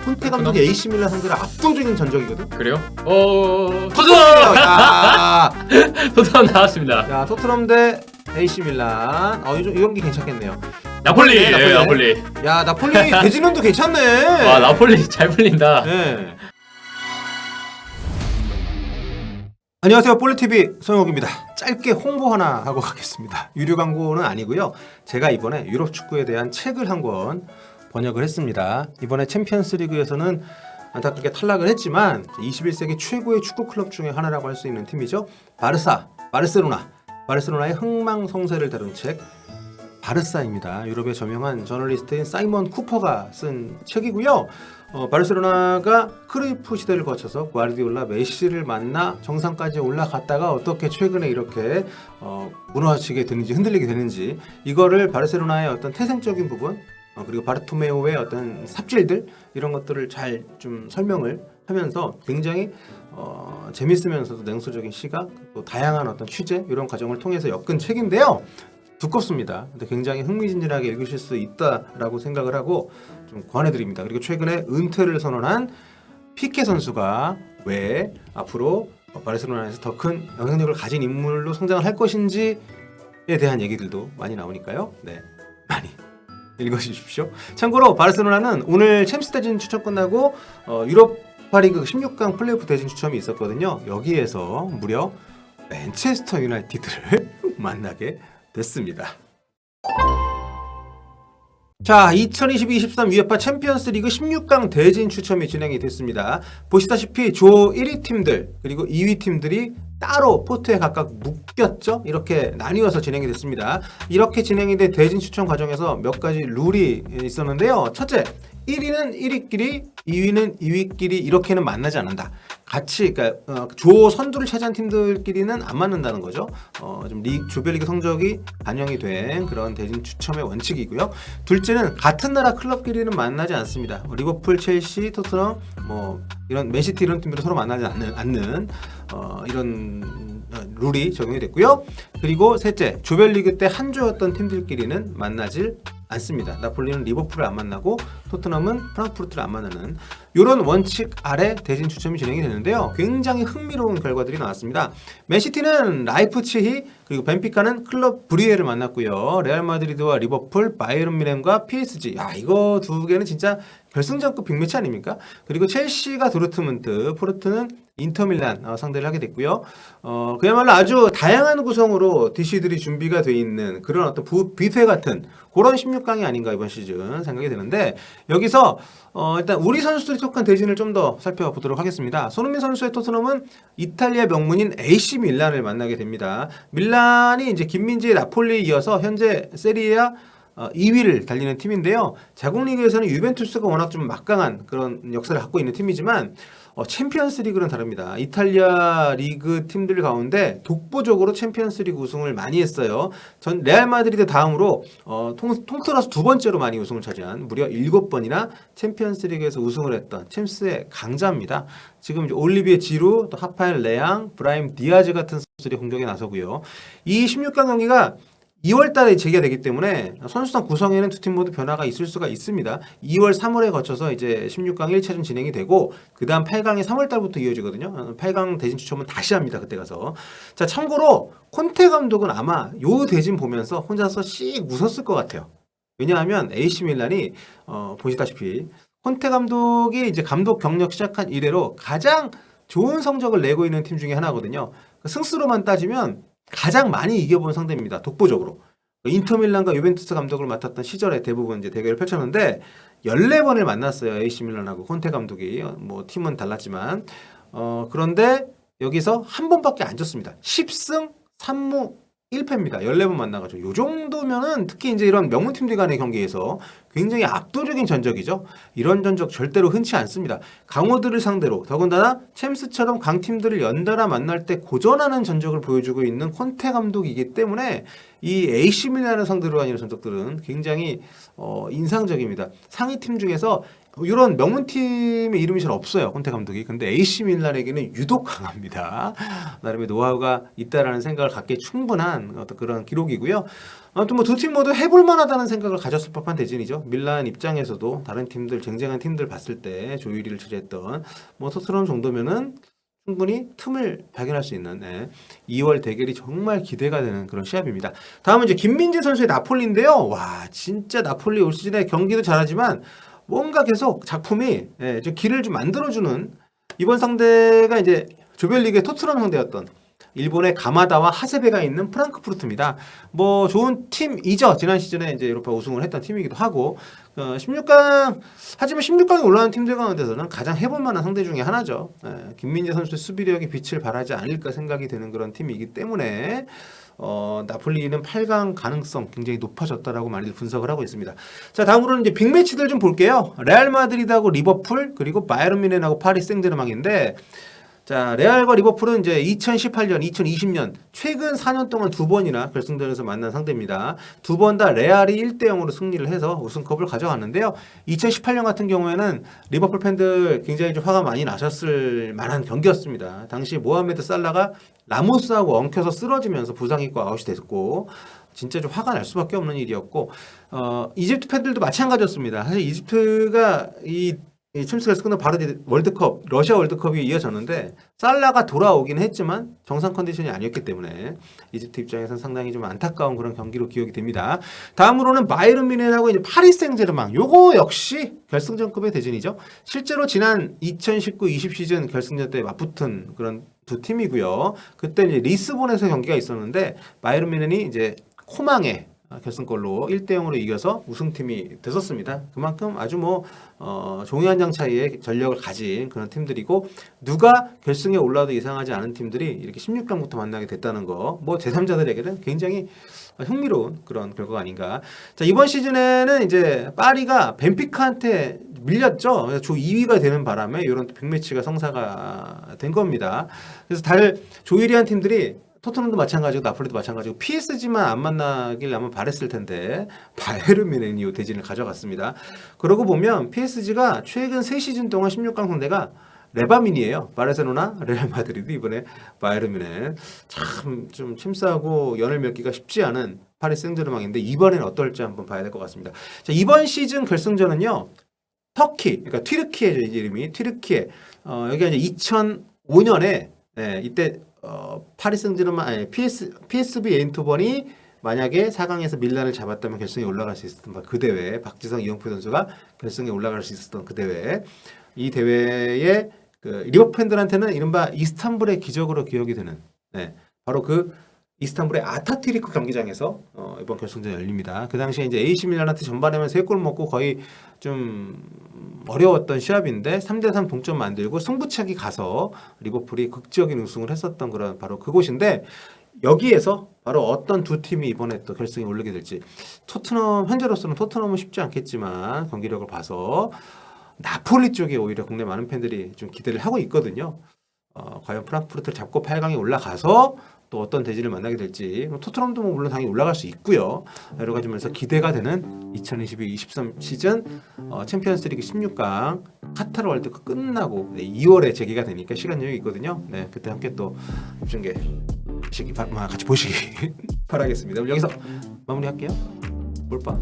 콘테 감독이 AC 밀란 상대로 압도적인 전적이거든. 그래요? 토트넘! 토트넘 나왔습니다. 야, 토트넘 대 AC 밀란. 이 경기 괜찮겠네요. 나폴리. 나폴리. 예, 나폴리. 야, 나폴리 대진원도 괜찮네. 와, 나폴리 잘 풀린다. 네. 안녕하세요, 볼리TV 손영욱입니다. 짧게 홍보 하나 하고 가겠습니다. 유료 광고는 아니고요. 제가 이번에 유럽 축구에 대한 책을 한 권 번역을 했습니다. 이번에 챔피언스 리그에서는 안타깝게 탈락을 했지만 21세기 최고의 축구 클럽 중에 하나라고 할 수 있는 팀이죠. 바르셀로나의 흥망성쇠를 다룬 책 바르사입니다. 유럽의 저명한 저널리스트인 사이먼 쿠퍼가 쓴 책이고요. 바르셀로나가 크루이프 시대를 거쳐서 과르디올라, 메시를 만나 정상까지 올라갔다가 어떻게 최근에 이렇게 무너지게 되는지, 흔들리게 되는지, 이거를 바르셀로나의 어떤 태생적인 부분, 그리고 바르토메오의 어떤 삽질들, 이런 것들을 잘 좀 설명을 하면서 굉장히 재밌으면서도 냉소적인 시각, 또 다양한 어떤 취재, 이런 과정을 통해서 엮은 책인데요. 두껍습니다. 근데 굉장히 흥미진진하게 읽으실 수 있다라고 생각을 하고 좀 권해드립니다. 그리고 최근에 은퇴를 선언한 피케 선수가 왜 앞으로 바르셀로나에서 더 큰 영향력을 가진 인물로 성장을 할 것인지에 대한 얘기들도 많이 나오니까요. 네, 많이 읽어주십시오. 참고로 바르셀로나는 오늘 챔스 대진 추첨 끝나고 유로파리그 16강 플레이오프 대진 추첨이 있었거든요. 여기에서 무려 맨체스터 유나이티드를 만나게 됐습니다. 자, 2022-23 UEFA 챔피언스 리그 16강 대진 추첨이 진행이 됐습니다. 보시다시피 조 1위 팀들 그리고 2위 팀들이 따로 포트에 각각 묶였죠. 이렇게 나뉘어서 진행이 됐습니다. 이렇게 진행이 된 대진 추첨 과정에서 몇 가지 룰이 있었는데요. 첫째, 1위는 1위끼리, 2위는 2위끼리 이렇게는 만나지 않는다. 같이, 그러니까 조 선두를 차지한 팀들끼리는 안 맞는다는 거죠. 좀 조별리그 성적이 반영이 된 그런 대진 추첨의 원칙이고요. 둘째는 같은 나라 클럽끼리는 만나지 않습니다. 리버풀, 첼시, 토트넘, 이런 맨시티 이런 팀들은 서로 만나지 않는 이런 룰이 적용이 됐고요. 그리고 셋째, 조별리그 때 한 조였던 팀들끼리는 만나질 않습니다. 나폴리는 리버풀을 안 만나고 토트넘은 프랑크푸르트를 안 만나는 이런 원칙 아래 대진 추첨이 진행이 되는데요. 굉장히 흥미로운 결과들이 나왔습니다. 맨시티는 라이프치히, 그리고 벤피카는 클럽 브리에를 만났고요. 레알 마드리드와 리버풀, 바이에른 뮌헨과 PSG. 야, 이거 두 개는 진짜 결승전급 빅매치 아닙니까? 그리고 첼시가 도르트문트, 포르투는 인터밀란 상대를 하게 됐고요. 그야말로 아주 다양한 구성으로 DC들이 준비가 돼 있는 그런 어떤 뷔페 같은 그런 16강이 아닌가 이번 시즌 생각이 되는데, 여기서 일단 우리 선수들이 속한 대진을 좀 더 살펴보도록 하겠습니다. 손흥민 선수의 토트넘은 이탈리아 명문인 AC 밀란을 만나게 됩니다. 밀란이 이제 김민재의 나폴리에 이어서 현재 세리에아 2위를 달리는 팀인데요. 자국 리그에서는 유벤투스가 워낙 좀 막강한 그런 역사를 갖고 있는 팀이지만 챔피언스 리그는 다릅니다. 이탈리아 리그 팀들 가운데 독보적으로 챔피언스 리그 우승을 많이 했어요. 전 레알 마드리드 다음으로 통틀어서 두 번째로 많이 우승을 차지한 무려 7번이나 챔피언스 리그에서 우승을 했던 챔스의 강자입니다. 지금 이제 올리비에 지루, 또 하파엘 레앙, 브라임 디아즈 같은 선수들이 공격에 나서고요. 이 16강 경기가 2월 달에 재개가 되기 때문에 선수단 구성에는 두 팀 모두 변화가 있을 수가 있습니다. 2월, 3월에 거쳐서 이제 16강 1차전 진행이 되고, 그 다음 8강이 3월 달부터 이어지거든요. 8강 대진 추첨은 다시 합니다. 그때 가서. 자, 참고로 콘테 감독은 아마 요 대진 보면서 혼자서 씩 웃었을 것 같아요. 왜냐하면 AC 밀란이 보시다시피 콘테 감독이 이제 감독 경력 시작한 이래로 가장 좋은 성적을 내고 있는 팀 중에 하나거든요. 승수로만 따지면 가장 많이 이겨본 상대입니다. 독보적으로. 인터밀란과 유벤투스 감독을 맡았던 시절에 대부분 이제 대결을 펼쳤는데 14번을 만났어요. AC 밀란하고 콘테 감독이. 팀은 달랐지만 그런데 여기서 한 번밖에 안 졌습니다. 10승 3무 1패입니다. 14번 만나가지고. 요 정도면은 특히 이제 이런 명문팀들 간의 경기에서 굉장히 압도적인 전적이죠. 이런 전적 절대로 흔치 않습니다. 강호들을 상대로, 더군다나 챔스처럼 강팀들을 연달아 만날 때 고전하는 전적을 보여주고 있는 콘테 감독이기 때문에 이 AC 밀란을 상대로 한 이런 전적들은 굉장히 인상적입니다. 상위 팀 중에서 이런 명문팀의 이름이 잘 없어요. 콘테 감독이. 근데 AC 밀란에게는 유독 강합니다. 나름의 노하우가 있다라는 생각을 갖기에 충분한 어떤 그런 기록이고요. 아무튼 뭐 두 팀 모두 해볼 만하다는 생각을 가졌을 법한 대진이죠. 밀란 입장에서도 다른 팀들, 쟁쟁한 팀들 봤을 때 조 1위를 차지했던 뭐 토트넘 정도면은 충분히 틈을 발견할 수 있는 2월 대결이 정말 기대가 되는 그런 시합입니다. 다음은 이제 김민재 선수의 나폴리인데요. 와, 진짜 나폴리 올 시즌에 경기도 잘하지만 뭔가 계속 작품이 좀 길을 좀 만들어주는, 이번 상대가 이제 조별리그의 토트넘 상대였던 일본의 가마다와 하세베가 있는 프랑크푸르트입니다. 뭐 좋은 팀이죠. 지난 시즌에 이제 유로파 우승을 했던 팀이기도 하고 16강, 하지만 16강에 올라온 팀들 가운데서는 가장 해볼 만한 상대 중에 하나죠. 김민재 선수의 수비력이 빛을 발하지 않을까 생각이 드는 그런 팀이기 때문에 나폴리는 8강 가능성 굉장히 높아졌다라고 많이들 분석을 하고 있습니다. 자, 다음으로는 이제 빅매치들 좀 볼게요. 레알 마드리드하고 리버풀, 그리고 바이에른 뮌헨하고 파리 생제르맹인데, 자, 레알과 리버풀은 이제 2018년, 2020년 최근 4년 동안 두 번이나 결승전에서 만난 상대입니다. 두 번 다 레알이 1대 0으로 승리를 해서 우승컵을 가져갔는데요. 2018년 같은 경우에는 리버풀 팬들 굉장히 좀 화가 많이 나셨을 만한 경기였습니다. 당시 모하메드 살라가 라모스하고 엉켜서 쓰러지면서 부상 있고 아웃이 됐고, 진짜 좀 화가 날 수밖에 없는 일이었고, 이집트 팬들도 마찬가지였습니다. 사실 이집트가 이 챔스 결승은 바로 월드컵, 러시아 월드컵이 이어졌는데 살라가 돌아오긴 했지만 정상 컨디션이 아니었기 때문에 이집트 입장에서는 상당히 좀 안타까운 그런 경기로 기억이 됩니다. 다음으로는 바이에른 뮌헨하고 이제 파리 생제르맹, 요거 역시 결승전급의 대진이죠. 실제로 지난 2019-20 시즌 결승전 때 맞붙은 그런 두 팀이고요. 그때 이제 리스본에서 경기가 있었는데 바이에른 뮌헨이 이제 코망에 결승골로 1대 0으로 이겨서 우승팀이 됐었습니다. 그만큼 아주 뭐 종이 한 장 차이의 전력을 가진 그런 팀들이고, 누가 결승에 올라도 이상하지 않은 팀들이 이렇게 16강부터 만나게 됐다는 거, 뭐 제3자들에게는 굉장히 흥미로운 그런 결과가 아닌가. 자, 이번 시즌에는 이제 파리가 벤피카한테 밀렸죠. 그래서 조 2위가 되는 바람에 이런 빅매치가 성사가 된 겁니다. 그래서 다들 조 1위 한 팀들이 토트넘도 마찬가지고 나폴리도 마찬가지고 PSG만 안 만나길 아마 바랬을 텐데 바이에른 뮌헨이 이 대진을 가져갔습니다. 그러고 보면 PSG가 최근 3시즌 동안 16강 상대가 레바민이에요. 바르셀로나, 레알 마드리드, 이번에 바이에른 뮌헨. 참 좀 침싸고 연을 맺기가 쉽지 않은 파리 생제르맹인데 이번에는 어떨지 한번 봐야 될 것 같습니다. 자, 이번 시즌 결승전은요, 터키, 그러니까 튀르키예죠, 이름이 튀르키예. 여기가 이제 2005년에 이때 파리 생제르맹, PSV 에인토번이 만약에 4강에서 밀란을 잡았다면 결승에 올라갈 수 있었던 그 대회, 박지성, 이영표 선수가 결승에 올라갈 수 있었던 그 대회, 이 대회에 그 리버풀 팬들한테는 이른바 이스탄불의 기적으로 기억이 되는, 바로 그 이스탄불의 아타튀르크 경기장에서 이번 결승전이 열립니다. 그 당시에 이제 AC 밀란한테 전반에만 3골 먹고 거의 좀 어려웠던 시합인데 3대3 동점 만들고 승부차기 가서 리버풀이 극적인 우승을 했었던 그런 바로 그곳인데, 여기에서 바로 어떤 두 팀이 이번에 또 결승에 오르게 될지, 토트넘, 현재로서는 토트넘은 쉽지 않겠지만 경기력을 봐서 나폴리 쪽에 오히려 국내 많은 팬들이 좀 기대를 하고 있거든요. 과연 프랑크푸르트를 잡고 8강에 올라가서 또 어떤 대진을 만나게 될지, 토트넘도 뭐 물론 당연히 올라갈 수 있고요. 여러 가지 면에서 기대가 되는 2022-23 시즌 챔피언스리그 16강 카타르 월드컵 끝나고 2월에 재개가 되니까 시간 여유가 있거든요. 네, 그때 함께 또 입중계 같이 보시기 바라겠습니다. 여기서 마무리할게요. 볼빠.